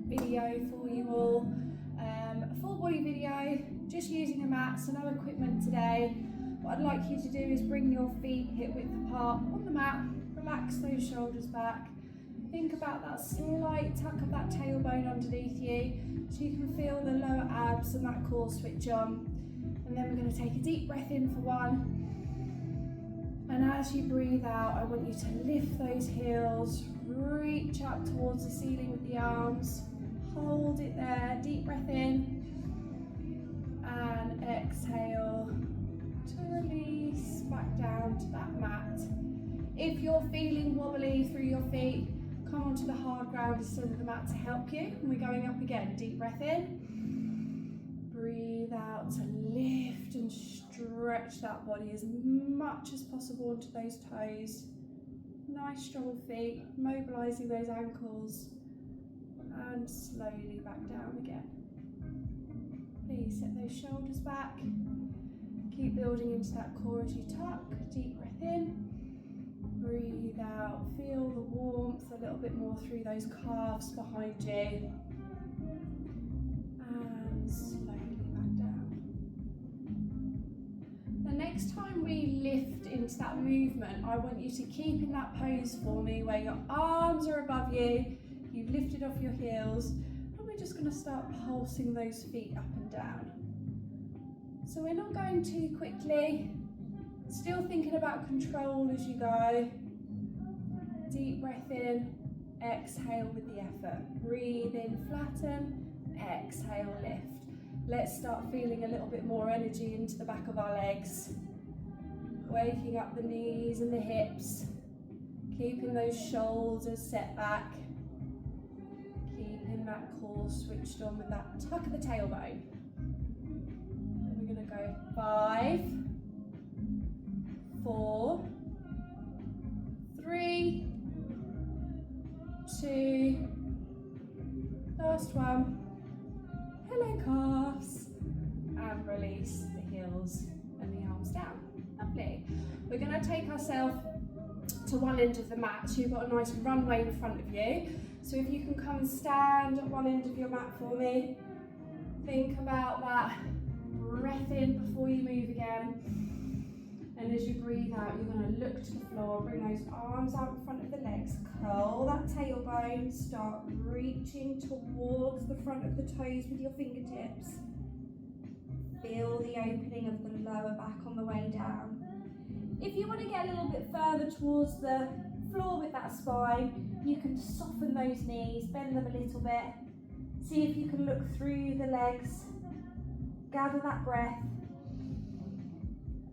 video for you all. A full body video, just using a mat, so no equipment today. What I'd like you to do is bring your feet hip width apart on the mat, relax those shoulders back. Think about that slight tuck of that tailbone underneath you, so you can feel the lower abs and that core switch on. And then we're going to take a deep breath in for one. And as you breathe out, I want you to lift those heels, reach up towards the ceiling with the arms, hold it there, deep breath in, and exhale to release back down to that mat. If you're feeling wobbly through your feet, come onto the hard ground instead of the mat to help you. And we're going up again, deep breath in, breathe out to lift and stretch that body as much as possible onto those toes. Nice strong feet, mobilising those ankles, and slowly back down again. Please set those shoulders back. Keep building into that core as you tuck. Deep breath in, breathe out, feel the warmth a little bit more through those calves behind you, and slowly back down. The next time we lift into that movement, I want you to keep in that pose for me where your arms are above you, you've lifted off your heels, and we're just going to start pulsing those feet up and down. So we're not going too quickly, still thinking about control as you go. Deep breath in, exhale with the effort. Breathe in, flatten, exhale, lift. Let's start feeling a little bit more energy into the back of our legs. Waking up the knees and the hips, keeping those shoulders set back, keeping that core switched on with that tuck of the tailbone. And we're going to go 5, 4, 3, 2, last one. Hello calves, and release the heels and the arms down. Lovely. We're going to take ourselves to one end of the mat, so you've got a nice runway in front of you. So if you can come and stand at one end of your mat for me, think about that breath in before you move again. And as you breathe out, you're going to look to the floor, bring those arms out in front of the legs, curl that tailbone, start reaching towards the front of the toes with your fingertips. Feel the opening of the lower back on the way down. If you want to get a little bit further towards the floor with that spine, you can soften those knees, bend them a little bit. See if you can look through the legs, gather that breath.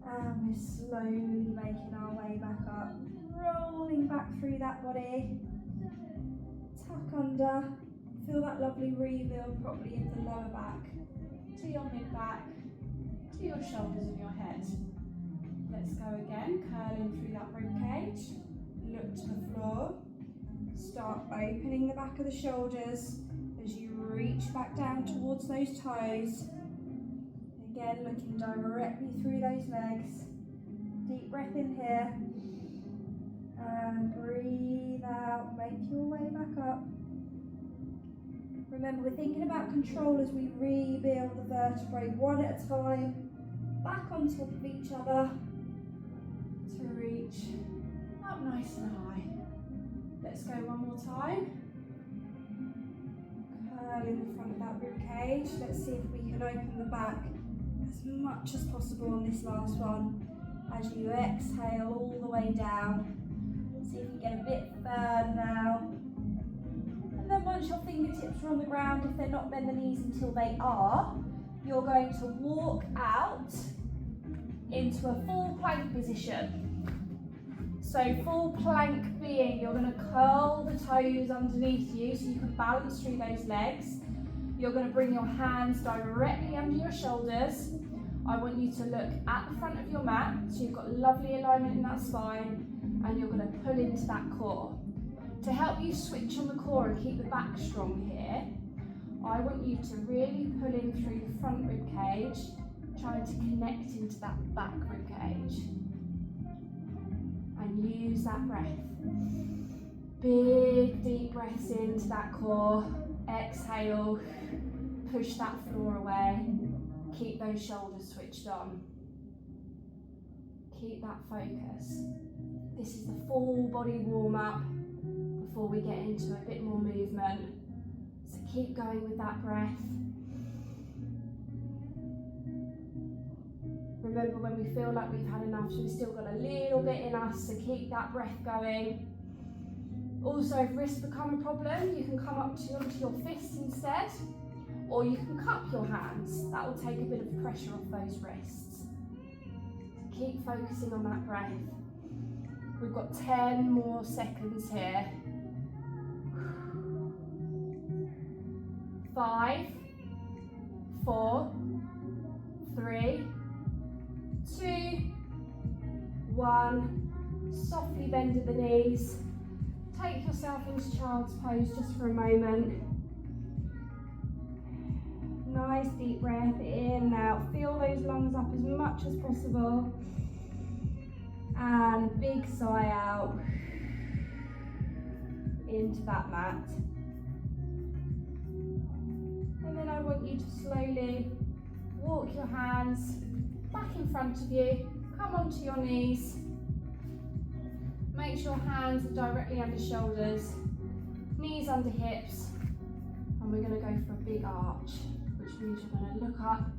And we're slowly making our way back up, rolling back through that body. Tuck under, feel that lovely rebuild properly in the lower back, to your mid-back, to your shoulders and your head. Let's go again, curling through that rib cage, look to the floor, start opening the back of the shoulders as you reach back down towards those toes. Again, looking directly through those legs. Deep breath in here. And breathe out, make your way back up. Remember, we're thinking about control as we rebuild the vertebrae one at a time, back on top of each other, to reach up nice and high. Let's go one more time. Curl in the front of that rib cage. Let's see if we can open the back as much as possible on this last one. As you exhale all the way down, see if you get a bit further now. And then once your fingertips are on the ground, if they're not, bend the knees until they are. You're going to walk out into a full plank position. So full plank being, you're going to curl the toes underneath you so you can balance through those legs. You're going to bring your hands directly under your shoulders. I want you to look at the front of your mat, so you've got lovely alignment in that spine, and you're going to pull into that core. To help you switch on the core and keep the back strong here, I want you to really pull in through the front rib cage, trying to connect into that back rib cage. And use that breath. Big deep breaths into that core, Exhale, push that floor away. Keep those shoulders switched on. Keep that focus. This is the full body warm up before we get into a bit more movement. So keep going with that breath. Remember, when we feel like we've had enough, we've still got a little bit in us, so keep that breath going. Also, if wrists become a problem, you can come up onto your fists instead, or you can cup your hands. That will take a bit of pressure off those wrists. So keep focusing on that breath. We've got 10 more seconds here. 5, 4, 3, 2, 1. Softly bend at the knees. Take yourself into child's pose just for a moment. Nice deep breath in and out. Fill those lungs up as much as possible. And big sigh out into that mat. And then I want you to slowly walk your hands back in front of you. Come onto your knees. Make sure hands are directly under shoulders, knees under hips, and we're going to go for a big arch, which means you're going to look up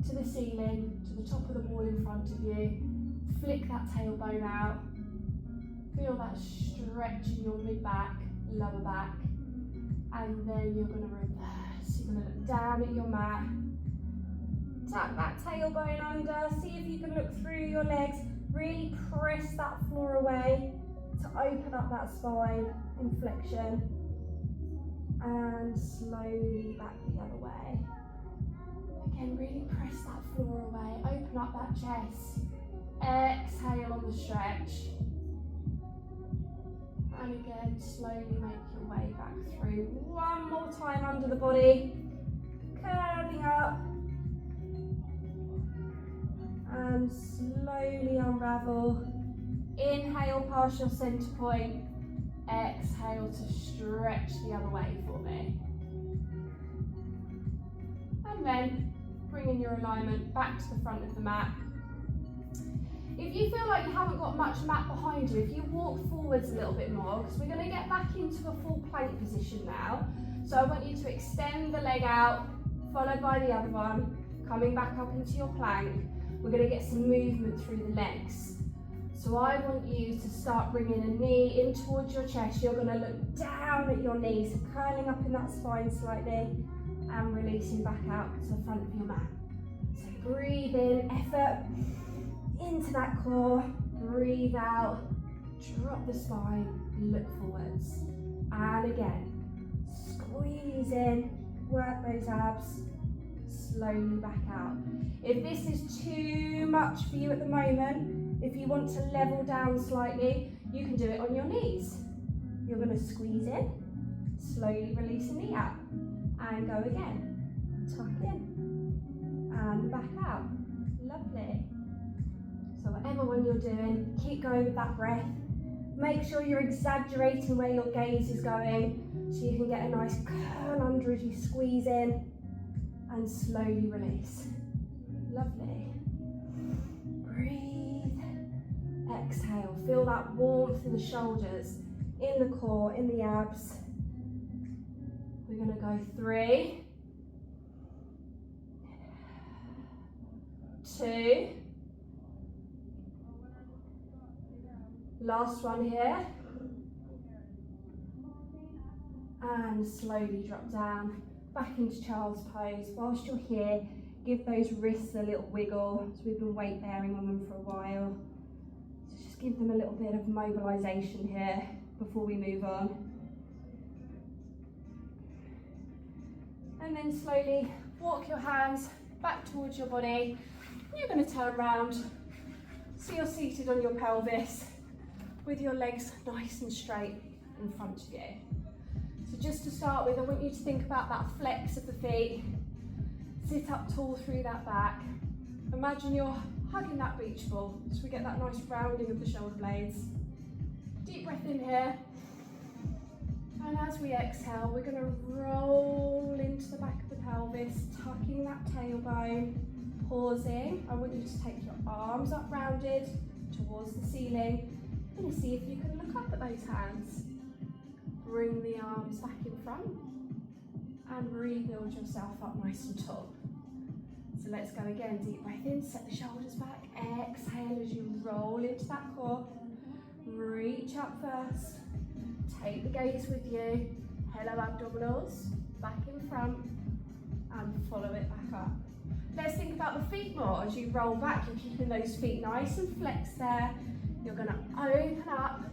to the ceiling, to the top of the wall in front of you, flick that tailbone out, feel that stretch in your mid-back, lower back, and then you're going to reverse. You're going to look down at your mat, tap that tailbone under, see if you can look through your legs, really press that floor away to open up that spine in flexion, and slowly back the other way. Again, really press that floor away, open up that chest, exhale on the stretch, and again slowly make your way back through. One more time under the body, curving up, and slowly unravel. Inhale past your center point, exhale to stretch the other way for me. And then bringing your alignment back to the front of the mat. If you feel like you haven't got much mat behind you, if you walk forwards a little bit more, because we're going to get back into a full plank position now. So I want you to extend the leg out, followed by the other one, coming back up into your plank. We're going to get some movement through the legs. So I want you to start bringing a knee in towards your chest. You're going to look down at your knees, curling up in that spine slightly, and releasing back out to the front of your mat. So breathe in, effort into that core, breathe out, drop the spine, look forwards. And again, squeeze in, work those abs, slowly back out. If this is too much for you at the moment, if you want to level down slightly, you can do it on your knees. You're going to squeeze in, slowly release a knee out, and go again. Tuck in, and back out. Lovely. So whatever one you're doing, keep going with that breath. Make sure you're exaggerating where your gaze is going, so you can get a nice curl under as you squeeze in, and slowly release. Lovely. Breathe. Exhale. Feel that warmth in the shoulders, in the core, in the abs. We're going to go 3, 2. Last one here. And slowly drop down, back into child's pose. Whilst you're here, give those wrists a little wiggle, so we've been weight bearing on them for a while. So just give them a little bit of mobilization here before we move on. And then slowly walk your hands back towards your body. You're going to turn around, so you're seated on your pelvis with your legs nice and straight in front of you. So just to start with, I want you to think about that flex of the feet. Sit up tall through that back. Imagine you're hugging that beach ball, so we get that nice rounding of the shoulder blades. Deep breath in here. And And as we exhale, we're going to roll into the back of the pelvis, tucking that tailbone, pausing. I want you to take your arms up rounded towards the ceiling. You're going to see if you can look up at those hands. Bring the arms back in front and rebuild yourself up nice and tall. So let's go again. Deep breath in, set the shoulders back. Exhale as you roll into that core. Reach up first. Take the gaze with you. Hello abdominals, back in front, and follow it back up. Let's think about the feet more. As you roll back, you're keeping those feet nice and flexed there. You're going to open up,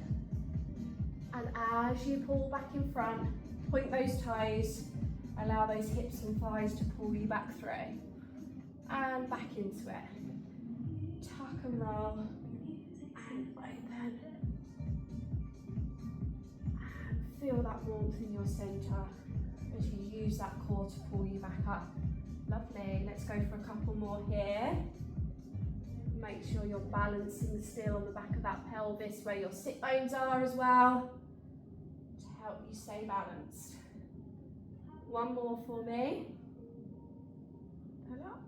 and as you pull back in front, point those toes, allow those hips and thighs to pull you back through. And back into it. Tuck and roll, and open. Feel that warmth in your centre as you use that core to pull you back up. Lovely. Let's go for a couple more here. Make sure you're balancing still on the back of that pelvis where your sit bones are as well, to help you stay balanced. One more for me. Pull up.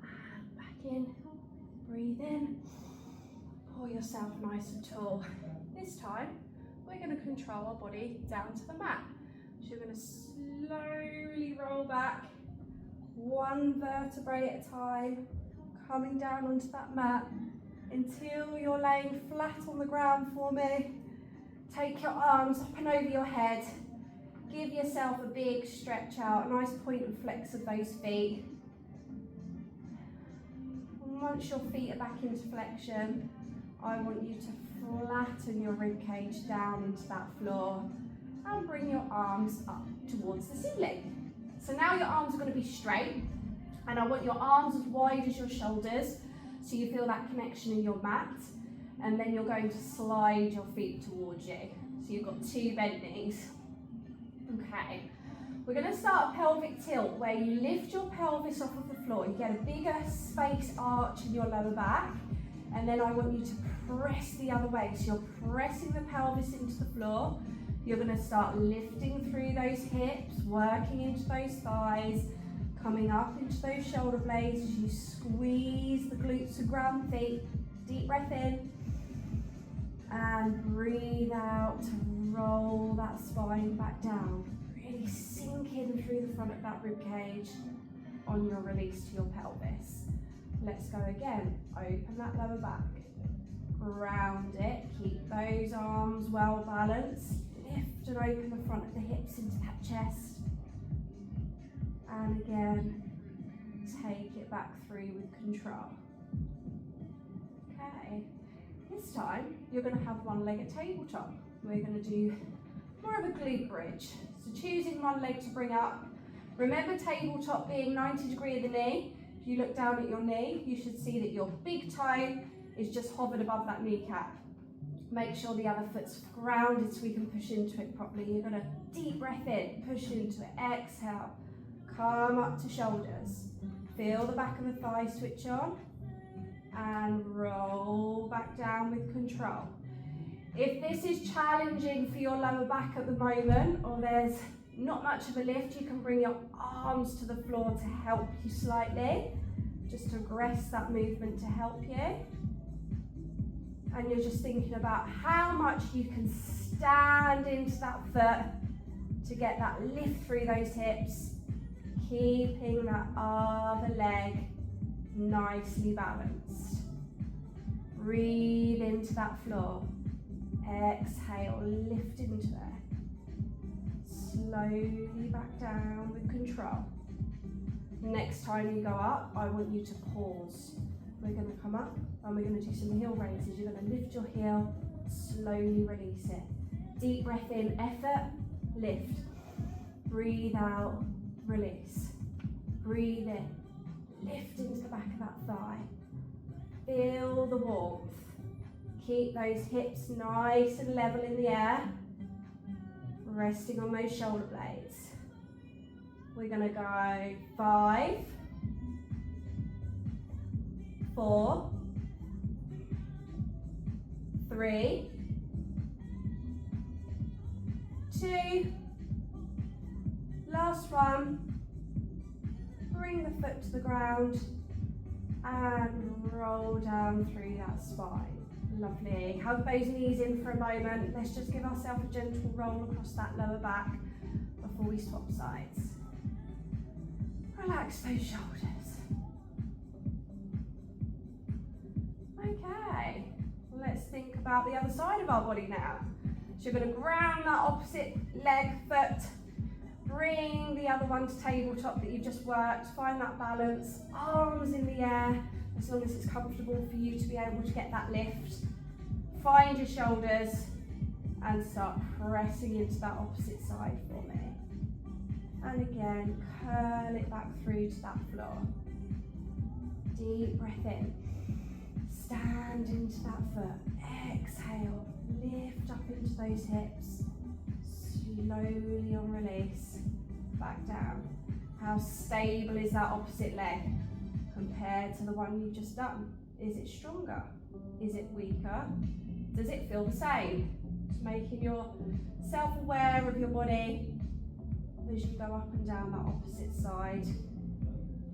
And back in. Breathe in. Pull yourself nice and tall. This time, we're going to control our body down to the mat. So you're going to slowly roll back, one vertebrae at a time, coming down onto that mat until you're laying flat on the ground for me. Take your arms up and over your head. Give yourself a big stretch out, a nice point and flex of those feet. And once your feet are back into flexion, I want you to flatten your ribcage down into that floor and bring your arms up towards the ceiling. So now your arms are going to be straight, and I want your arms as wide as your shoulders so you feel that connection in your mat, and then you're going to slide your feet towards you. So you've got two bent knees. Okay, we're going to start pelvic tilt where you lift your pelvis off of the floor. You get a bigger space arch in your lower back, and then I want you to press the other way. So you're pressing the pelvis into the floor. You're going to start lifting through those hips, working into those thighs, coming up into those shoulder blades as you squeeze the glutes and ground feet. Deep breath in and breathe out to roll that spine back down. Really sink in through the front of that rib cage on your release to your pelvis. Let's go again. Open that lower back. Ground it. Keep those arms well balanced. Lift and open the front of the hips into that chest. And again, take it back through with control. Okay. This time, you're going to have one leg at tabletop. We're going to do more of a glute bridge. So choosing one leg to bring up. Remember tabletop being 90 degrees of the knee. If you look down at your knee, you should see that your big toe is just hovered above that kneecap. Make sure the other foot's grounded so we can push into it properly. You're going to deep breath in, push into it, exhale, come up to shoulders. Feel the back of the thigh switch on and roll back down with control. If this is challenging for your lower back at the moment, or there's not much of a lift, you can bring your arms to the floor to help you slightly, just to aggress that movement to help you. And you're just thinking about how much you can stand into that foot to get that lift through those hips, keeping that other leg nicely balanced. Breathe into that floor. Exhale, lift into it. Slowly back down with control. Next time you go up, I want you to pause. We're going to come up and we're going to do some heel raises. You're going to lift your heel, slowly release it. Deep breath in, effort, lift. Breathe out, release. Breathe in, lift into the back of that thigh. Feel the warmth. Keep those hips nice and level in the air, resting on those shoulder blades. We're going to go 5, 4, 3, 2. Last one. Bring the foot to the ground and roll down through that spine. Lovely. Hug those knees in for a moment. Let's just give ourselves a gentle roll across that lower back before we swap sides. Relax those shoulders. Okay, let's think about the other side of our body now. So you're going to ground that opposite leg, foot, bring the other one to tabletop that you've just worked, find that balance, arms in the air, as long as it's comfortable for you to be able to get that lift. Find your shoulders and start pressing into that opposite side for me. And again, curl it back through to that floor. Deep breath in. Stand into that foot. Exhale, lift up into those hips. Slowly on release, back down. How stable is that opposite leg compared to the one you've just done? Is it stronger? Is it weaker? Does it feel the same? Just making yourself aware of your body as you go up and down that opposite side.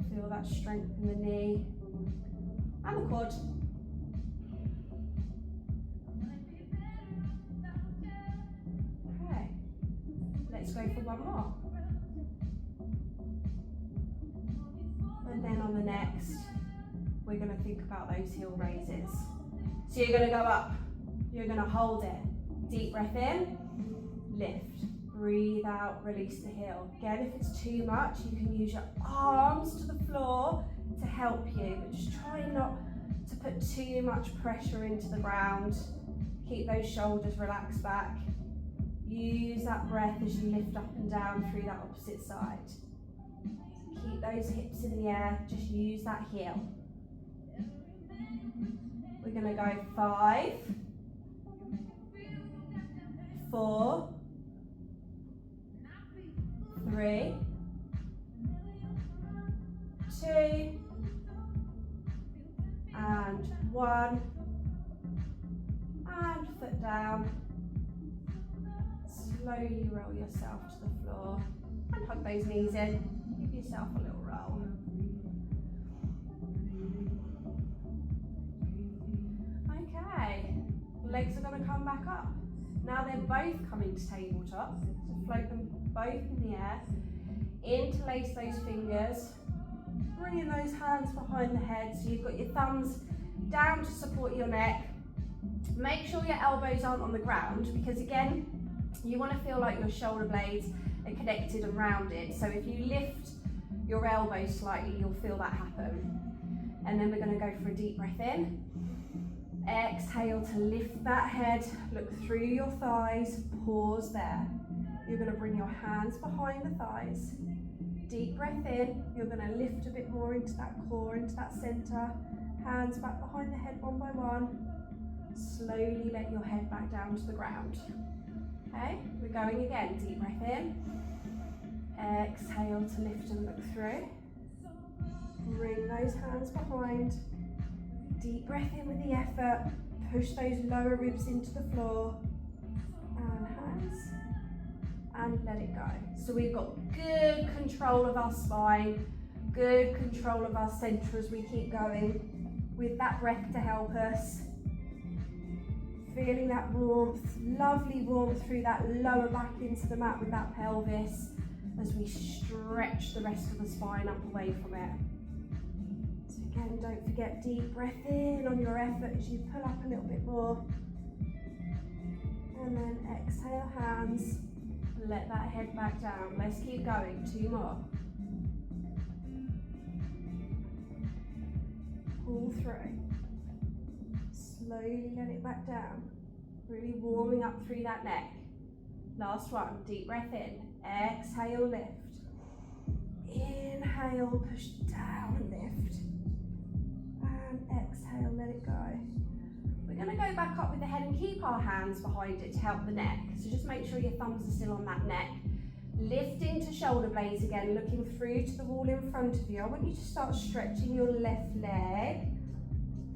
Feel that strength in the knee and the quad. Okay, let's go for one more. And then on the next, we're going to think about those heel raises. So you're going to go up, you're going to hold it. Deep breath in, lift. Breathe out, release the heel. Again, if it's too much, you can use your arms to the floor to help you, but just try not to put too much pressure into the ground. Keep those shoulders relaxed back. Use that breath as you lift up and down through that opposite side. Keep those hips in the air, just use that heel. We're going to go 5, 4, 3, 2, and 1, and foot down. Slowly roll yourself to the floor and hug those knees in. Give yourself a little roll. Okay, legs are going to come back up. Now they're both coming to tabletop, so float them both in the air. Interlace those fingers, bringing those hands behind the head so you've got your thumbs down to support your neck. Make sure your elbows aren't on the ground, because again, you want to feel like your shoulder blades are connected and rounded. So if you lift your elbows slightly, you'll feel that happen. And then we're going to go for a deep breath in. Exhale to lift that head, look through your thighs, pause there. You're going to bring your hands behind the thighs. Deep breath in, you're going to lift a bit more into that core, into that center. Hands back behind the head one by one. Slowly let your head back down to the ground. Okay, we're going again. Deep breath in. Exhale to lift and look through. Bring those hands behind. Deep breath in with the effort. Push those lower ribs into the floor. And hands. And let it go. So we've got good control of our spine, good control of our center as we keep going with that breath to help us. Feeling that warmth, lovely warmth through that lower back into the mat with that pelvis as we stretch the rest of the spine up away from it. So again, don't forget, deep breath in on your effort as you pull up a little bit more. And then exhale, hands. Let that head back down. Let's keep going. 2 more. Pull through. Slowly let it back down. Really warming up through that neck. Last one. Deep breath in. Exhale, lift. Inhale, push down and lift. And exhale, let it go. We're going to go back up with the head and keep our hands behind it to help the neck. So just make sure your thumbs are still on that neck. Lift into shoulder blades again, looking through to the wall in front of you. I want you to start stretching your left leg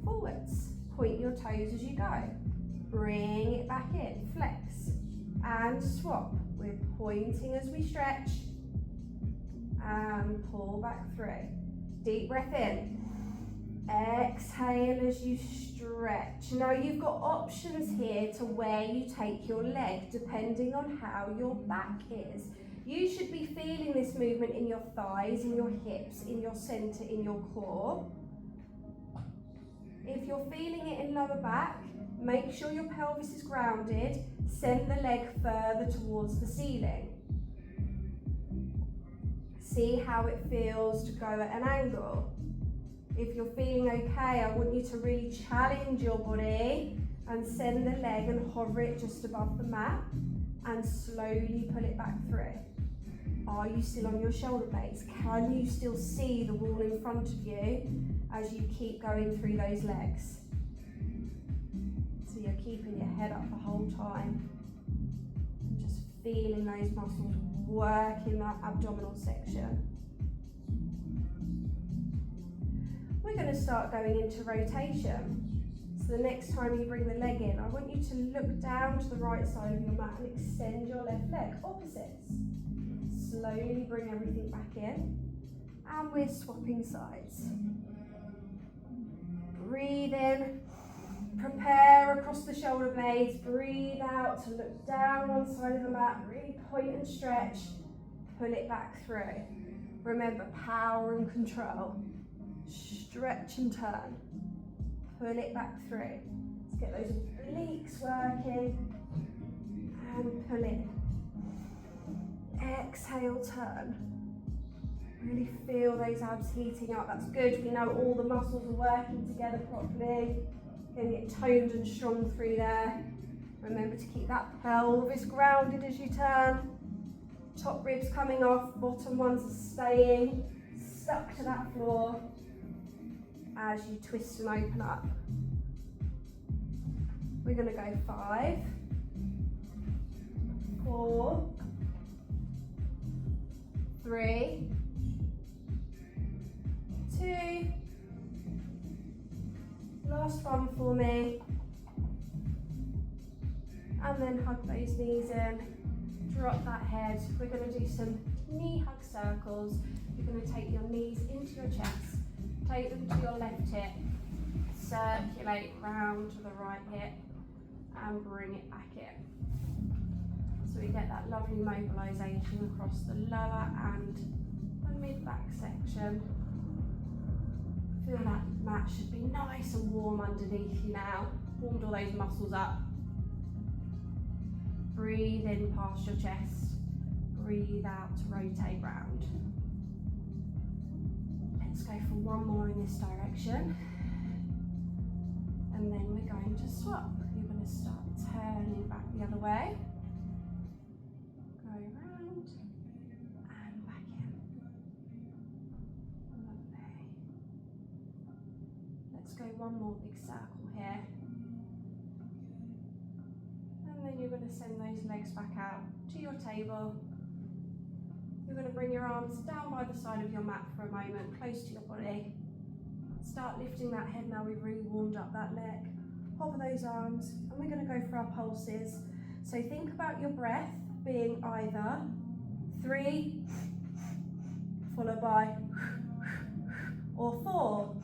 forwards. Point your toes as you go. Bring it back in, flex and swap. We're We're pointing as we stretch and pull back through. Deep breath in. Exhale as you stretch. Now you've got options here to where you take your leg depending on how your back is. You should be feeling this movement in your thighs, in your hips, in your center, in your core. If you're feeling it in lower back, make sure your pelvis is grounded. Send the leg further towards the ceiling. See how it feels to go at an angle. If you're feeling okay, I want you to really challenge your body and send the leg and hover it just above the mat and slowly pull it back through. Are you still on your shoulder blades? Can you still see the wall in front of you as you keep going through those legs? So you're keeping your head up the whole time and just feeling those muscles work in that abdominal section. We're going to start going into rotation. So the next time you bring the leg in, I want you to look down to the right side of your mat and extend your left leg, opposites. Slowly bring everything back in, and we're swapping sides. Breathe in, prepare across the shoulder blades, breathe out to look down one side of the mat, really point and stretch, pull it back through. Remember, power and control. Stretch and turn, pull it back through. Let's get those obliques working and pull in. Exhale, turn. Really feel those abs heating up. That's good. We know all the muscles are working together properly. Going to get toned and strong through there. Remember to keep that pelvis grounded as you turn. Top ribs coming off, bottom ones are staying stuck to that floor as you twist and open up. We're going to go 5, 4, 3, 2, last one for me, and then hug those knees in, drop that head. We're going to do some knee hug circles. You're going to take your knees into your chest, take them to your left hip, circulate round to the right hip and bring it back in. So we get that lovely mobilisation across the lower and the mid-back section. Feel that mat should be nice and warm underneath you now. Warmed all those muscles up. Breathe in past your chest. Breathe out to rotate round. Let's go for one more in this direction. And then we're going to swap. You're going to start turning back the other way. Go round and back in. Lovely. Let's go one more big circle here. And then you're going to send those legs back out to your table. You're going to bring your arms down by the side of your mat for a moment, close to your body. Start lifting that head now we've really warmed up that leg. Hover those arms, and we're going to go for our pulses. So think about your breath being either 3, followed by, or 4.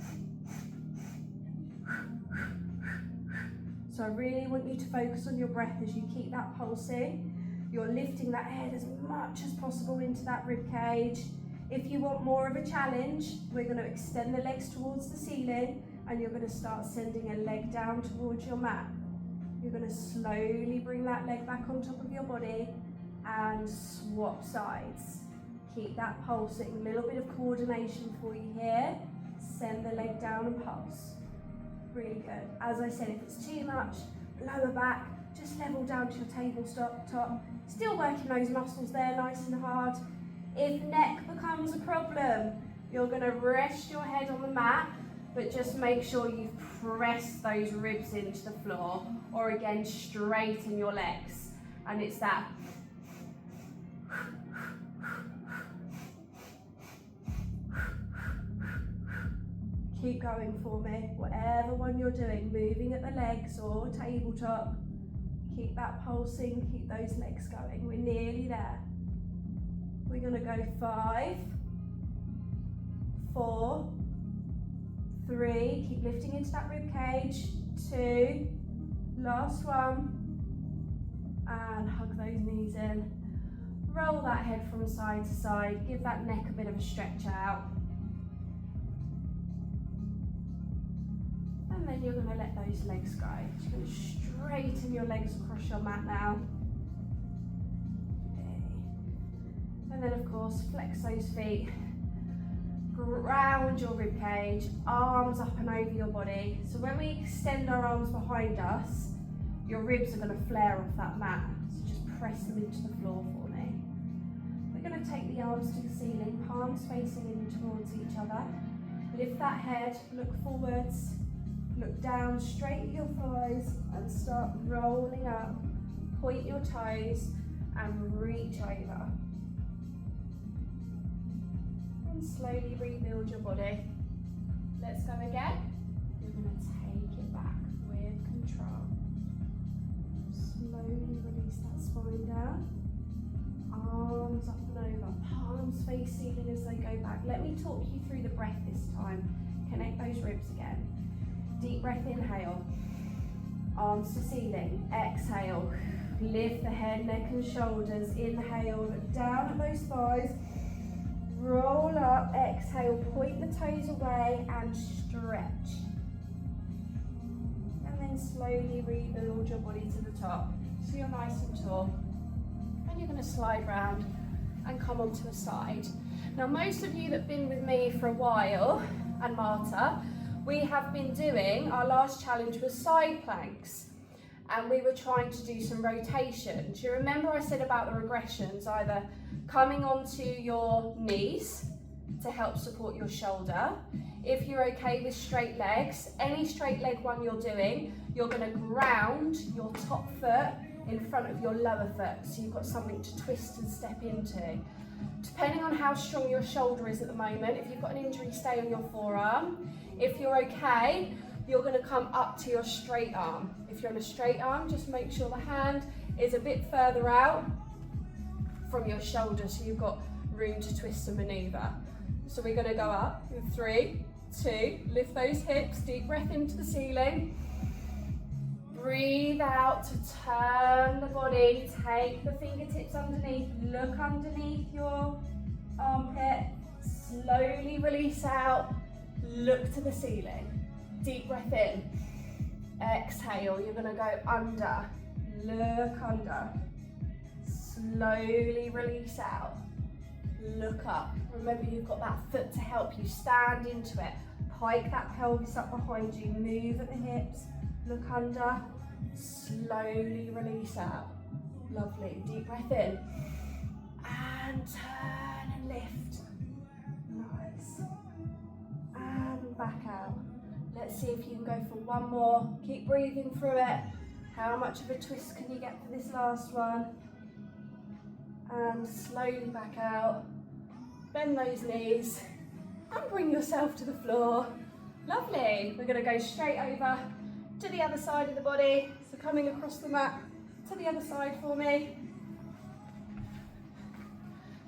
So I really want you to focus on your breath as you keep that pulsing. You're lifting that head as much as possible into that rib cage. If you want more of a challenge, we're going to extend the legs towards the ceiling and you're going to start sending a leg down towards your mat. You're going to slowly bring that leg back on top of your body and swap sides. Keep that pulsing, a little bit of coordination for you here. Send the leg down and pulse. Really good. As I said, if it's too much, lower back, just level down to your tabletop. Still working those muscles there nice and hard. If neck becomes a problem, you're going to rest your head on the mat, but just make sure you press those ribs into the floor, or again, straighten your legs. And it's that. Keep going for me, whatever one you're doing, moving at the legs or tabletop. Keep that pulsing, keep those legs going. We're nearly there. We're gonna go 5, 4, 3, keep lifting into that rib cage, 2, last one, and hug those knees in. Roll that head from side to side, give that neck a bit of a stretch out. And then you're gonna let those legs go. You're gonna straighten your legs across your mat now. Okay. And then of course, flex those feet. Ground your rib cage, arms up and over your body. So when we extend our arms behind us, your ribs are going to flare off that mat. So just press them into the floor for me. We're going to take the arms to the ceiling, palms facing in towards each other. Lift that head, look forwards, look down, straighten your thighs and start rolling up. Point your toes and reach over. Slowly rebuild your body. Let's go again. You're going to take it back with control. Slowly release that spine down. Arms up and over. Palms face ceiling as they go back. Let me talk you through the breath this time. Connect those ribs again. Deep breath, inhale. Arms to ceiling. Exhale. Lift the head, neck and shoulders. Inhale. Look down at those thighs. Roll up, exhale, point the toes away and stretch. And then slowly rebuild your body to the top. So you're nice and tall. And you're going to slide round and come onto the side. Now most of you that have been with me for a while, and Marta, we have been doing, our last challenge was side planks. And we were trying to do some rotation. Do you remember I said about the regressions, either coming onto your knees to help support your shoulder. If you're okay with straight legs, any straight leg one you're doing, you're going to ground your top foot in front of your lower foot, so you've got something to twist and step into. Depending on how strong your shoulder is at the moment, if you've got an injury, stay on your forearm. If you're okay, you're going to come up to your straight arm. If you're on a straight arm, just make sure the hand is a bit further out from your shoulder so you've got room to twist and maneuver. So we're going to go up in 3, 2, lift those hips, deep breath into the ceiling. Breathe out to turn the body, take the fingertips underneath, look underneath your armpit, slowly release out, look to the ceiling. Deep breath in, exhale, you're going to go under, look under. Slowly release out, look up. Remember you've got that foot to help you, stand into it. Pike that pelvis up behind you, move at the hips, look under, slowly release out. Lovely, deep breath in, and turn and lift. Nice, and back out. Let's see if you can go for one more. Keep breathing through it. How much of a twist can you get for this last one? And slowly back out. Bend those knees and bring yourself to the floor. Lovely. We're going to go straight over to the other side of the body. So coming across the mat to the other side for me.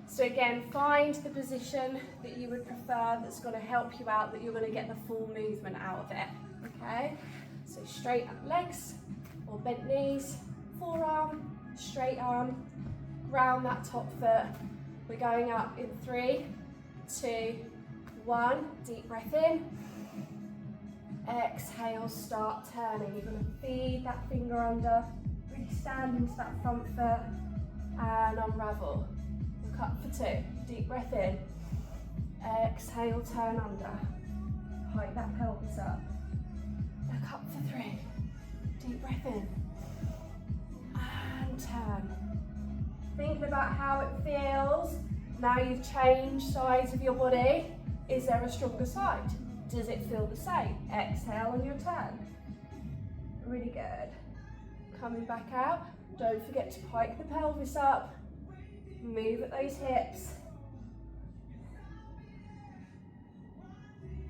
So again, find the position that you would prefer that's going to help you out, that you're going to get the full movement out of it. Okay? So straight up legs or bent knees, forearm, straight arm, ground that top foot. We're going up in 3, 2, 1. Deep breath in. Exhale, start turning. You're going to feed that finger under, really stand into that front foot and unravel. Look up for 2. Deep breath in. Exhale, turn under. Hike that pelvis up. Look up for 3. Deep breath in. And turn. Thinking about how it feels. Now you've changed sides of your body. Is there a stronger side? Does it feel the same? Exhale on your turn. Really good. Coming back out. Don't forget to pike the pelvis up. Move at those hips.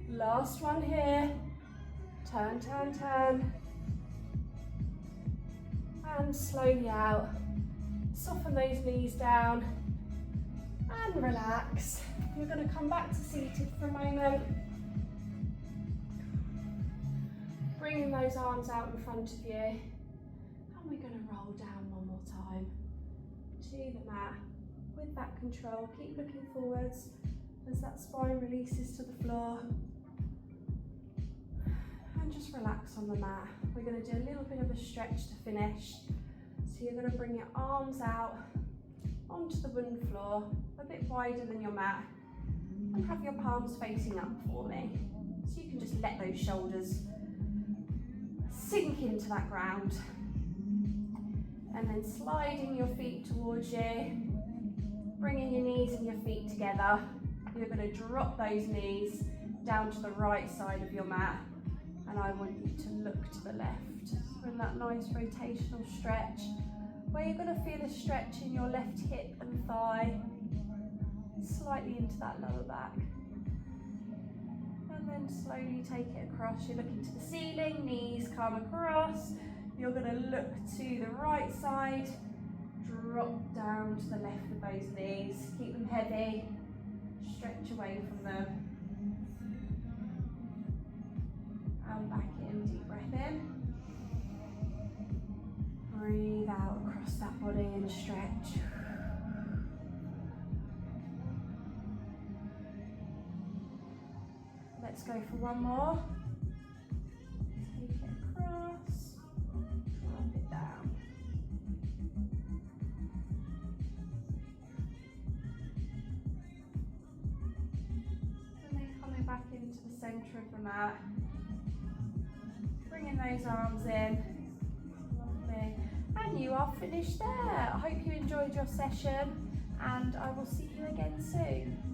Last one here. Turn, turn, turn. and slowly out. Soften those knees down and relax. You're going to come back to seated for a moment. Bringing those arms out in front of you. And we're going to roll down one more time to the mat. With that control, keep looking forwards as that spine releases to the floor. And just relax on the mat. We're going to do a little bit of a stretch to finish. So you're going to bring your arms out onto the wooden floor, a bit wider than your mat, and have your palms facing up for me. So you can just let those shoulders sink into that ground. And then sliding your feet towards you, bringing your knees and your feet together. You're going to drop those knees down to the right side of your mat. And I want you to look to the left. So in that nice rotational stretch, where you're going to feel a stretch in your left hip and thigh, slightly into that lower back. And then slowly take it across. You're looking to the ceiling, knees come across. You're going to look to the right side, drop down to the left with those knees. Keep them heavy, stretch away from them. And back in, deep breath in. Breathe out across that body and stretch. Let's go for one more. Take it across, drop it down. And then coming back into the centre of the mat. Bringing those arms in. Lovely. And you are finished there. I hope you enjoyed your session, and I will see you again soon.